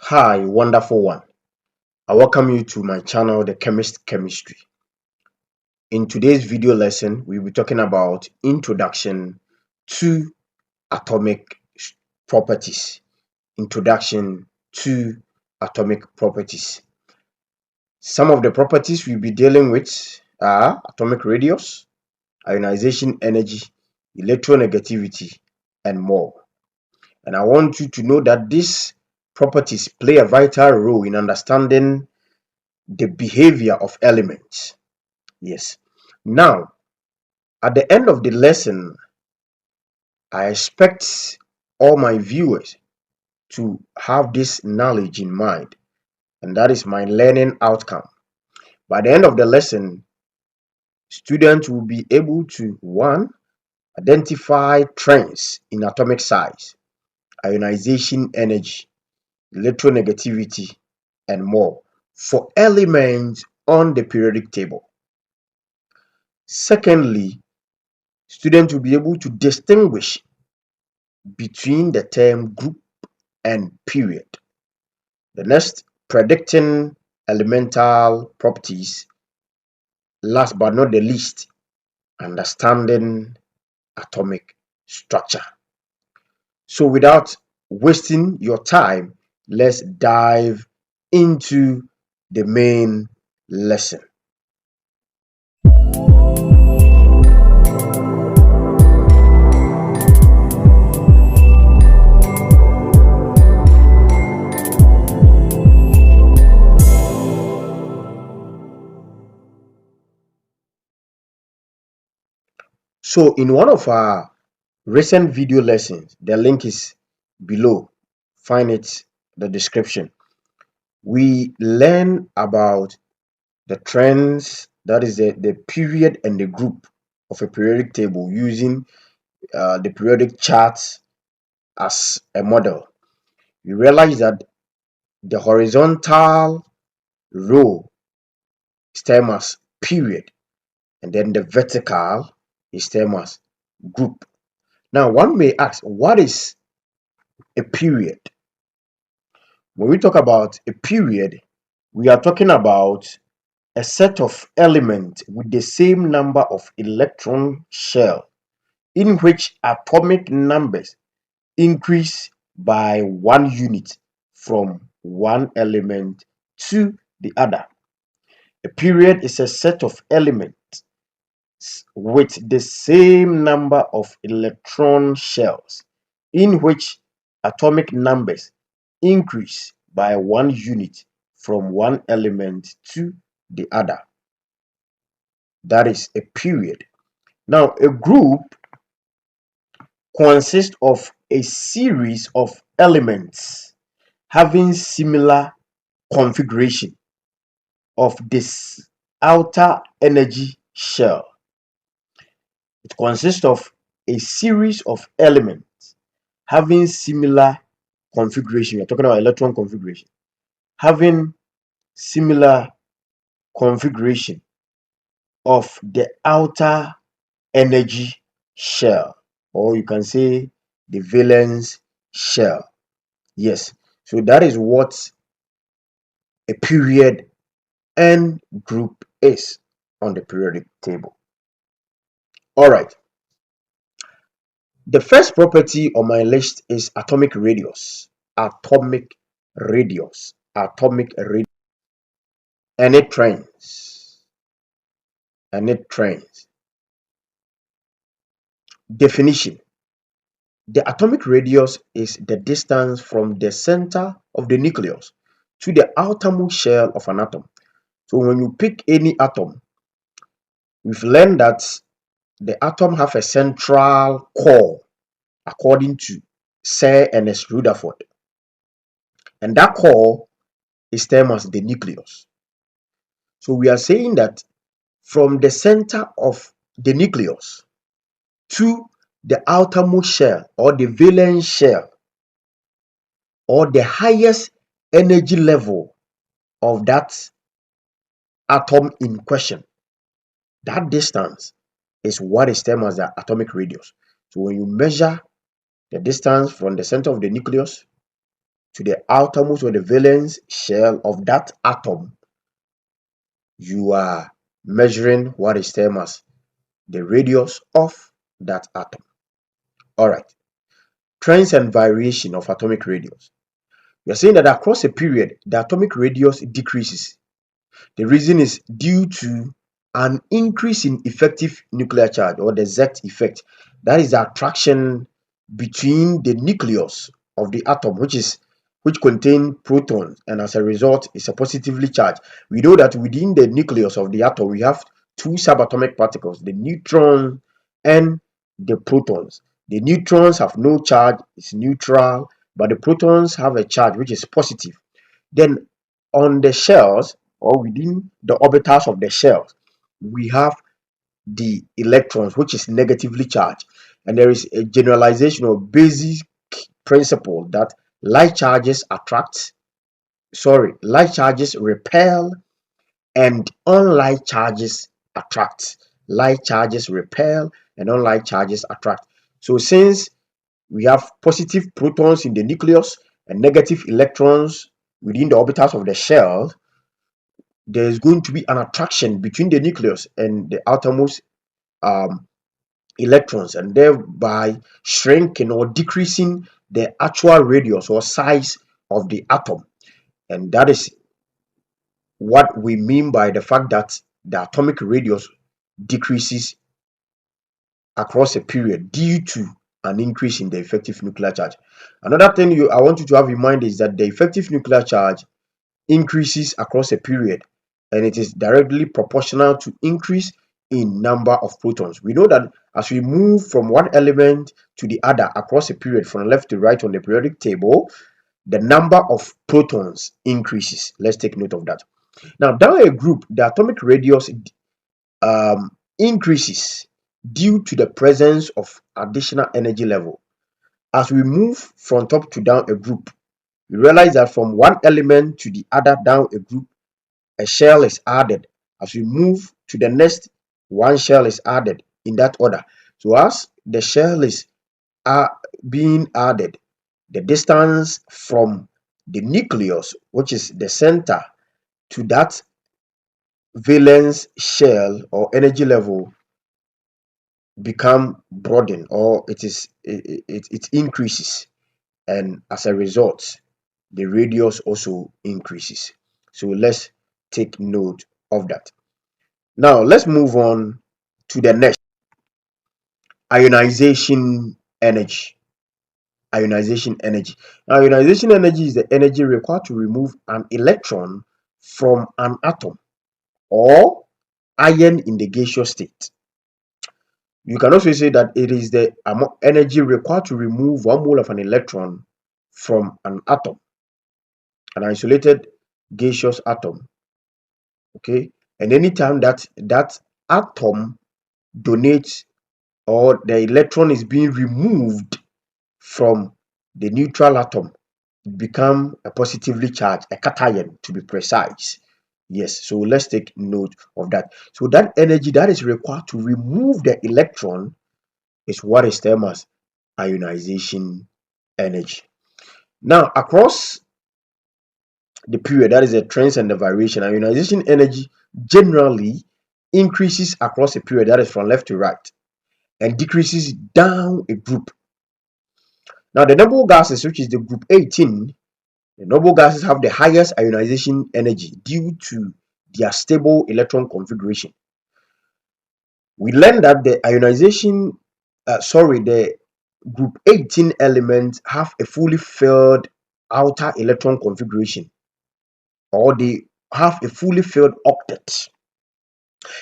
Hi, wonderful one. I welcome you to my channel, The Chemist Chemistry. In today's video lesson, we'll be talking about introduction to atomic properties. Introduction to atomic properties. Some of the properties we'll be dealing with are atomic radius, ionization energy, electronegativity, and more. And I want you to know that these properties play a vital role in understanding the behavior of elements. Yes. Now, at the end of the lesson, I expect all my viewers to have this knowledge in mind, and that is my learning outcome. By the end of the lesson, students will be able to one, identify trends in atomic size, ionization energy, electronegativity, and more for elements on the periodic table. Secondly, students will be able to distinguish between the term group and period. The next, predicting elemental properties. Last but not the least, understanding atomic structure. So without wasting your time, let's dive into the main lesson. So in one of our recent video lessons, the link is below, find it the description. We learn about the trends, that is the period and the group of a periodic table using the periodic charts as a model. You realize that the horizontal row is termed as period, and then the vertical is termed as group. Now, one may ask, what is a period? When we talk about a period, we are talking about a set of elements with the same number of electron shell in which atomic numbers increase by 1 unit from one element to the other. A period is a set of elements with the same number of electron shells in which atomic numbers increase by 1 unit from one element to the other. That is a period. Now, a group consists of a series of elements having similar configuration of this outer energy shell. It consists of a series of elements having similar configuration. We're talking about electron configuration, having similar configuration of the outer energy shell, or you can say the valence shell. Yes, so that is what a period and group is on the periodic table. All right, the first property on my list is atomic radius. Atomic radius. Atomic radius. And it trends. And it trends. Definition. The atomic radius is the distance from the center of the nucleus to the outermost shell of an atom. So when you pick any atom, we've learned that the atom have a central core according to Sir Ernest Rutherford. And that core is termed as the nucleus. So we are saying that from the center of the nucleus to the outermost shell or the valence shell or the highest energy level of that atom in question, that distance is what is termed as the atomic radius. So when you measure the distance from the center of the nucleus to the outermost or the valence shell of that atom, you are measuring what is termed as the radius of that atom. All right. Trends and variation of atomic radius. We are saying that across a period, the atomic radius decreases. The reason is due to an increase in effective nuclear charge, or the Z effect. That is the attraction between the nucleus of the atom, which contain protons, and as a result is a positively charged. We know that within the nucleus of the atom we have two subatomic particles, the neutron and the protons. The neutrons have no charge, it's neutral, but the protons have a charge which is positive. Then on the shells, or within the orbitals of the shells, we have the electrons, which is negatively charged. And there is a generalization or basic principle that light charges repel, and unlike charges attract. Light charges repel and unlike charges attract. So since we have positive protons in the nucleus and negative electrons within the orbitals of the shell, there is going to be an attraction between the nucleus and the outermost electrons, and thereby shrinking or decreasing the actual radius or size of the atom. And that is what we mean by the fact that the atomic radius decreases across a period due to an increase in the effective nuclear charge. Another thing I want you to have in mind is that the effective nuclear charge increases across a period, and it is directly proportional to increase in number of protons. We know that as we move from one element to the other across a period from left to right on the periodic table, the number of protons increases. Let's take note of that. Now, down a group, the atomic radius increases due to the presence of additional energy level. As we move from top to down a group, we realize that from one element to the other down a group, a shell is added. As we move to the next, one shell is added in that order. So as the shell is being added, the distance from the nucleus, which is the center, to that valence shell or energy level become broadened, or it increases, and as a result the radius also increases. So let's take note of that. Now let's move on to the next: ionization energy. Ionization energy. Now, ionization energy is the energy required to remove an electron from an atom or ion in the gaseous state. You can also say that it is the energy required to remove 1 mole of an electron from an atom, an isolated gaseous atom. Okay, and anytime that atom donates, or the electron is being removed from the neutral atom, it becomes a positively charged, a cation to be precise. Yes, so let's take note of that. So that energy that is required to remove the electron is what is termed as ionization energy. Now, across the period, that is the trends and the variation, ionization energy generally increases across a period, that is from left to right, and decreases down a group. Now, the noble gases, which is the group 18, the noble gases have the highest ionization energy due to their stable electron configuration. We learned that the the group 18 elements have a fully filled outer electron configuration, or they have a fully filled octet,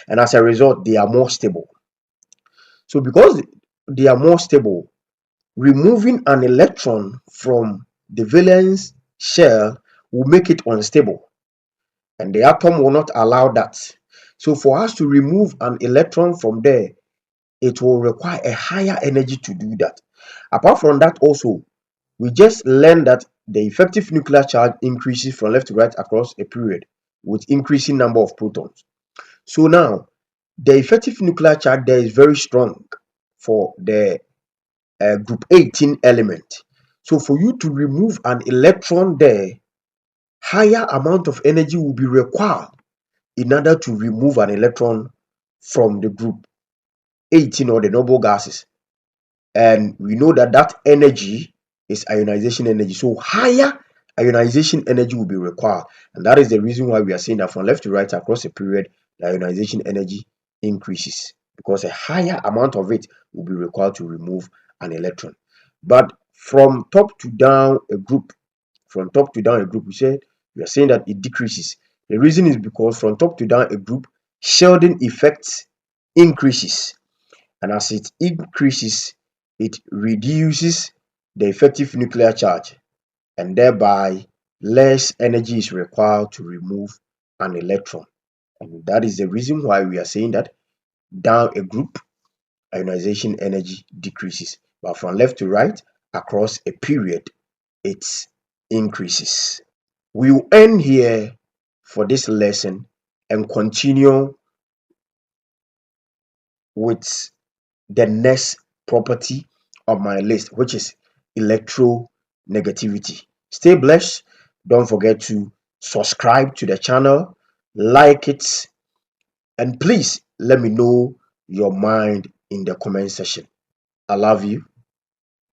and as a result they are more stable. So because they are more stable, removing an electron from the valence shell will make it unstable, and the atom will not allow that. So for us to remove an electron from there, it will require a higher energy to do that. Apart from that, also we just learned that the effective nuclear charge increases from left to right across a period with increasing number of protons. So now the effective nuclear charge there is very strong for the group 18 element. So for you to remove an electron there, higher amount of energy will be required in order to remove an electron from the group 18 or the noble gases. And we know that that energy is ionization energy. So higher ionization energy will be required. And that is the reason why we are saying that from left to right across a period, the ionization energy increases, because a higher amount of it will be required to remove an electron. But from top to down a group, we are saying that it decreases. The reason is because from top to down a group, shielding effect increases. And as it increases, it reduces the effective nuclear charge, and thereby less energy is required to remove an electron. And that is the reason why we are saying that down a group, ionization energy decreases. But from left to right, across a period, it increases. We will end here for this lesson and continue with the next property of my list, which is electronegativity. Stay blessed. Don't forget to subscribe to the channel, like it, and please let me know your mind in the comment section. I love you.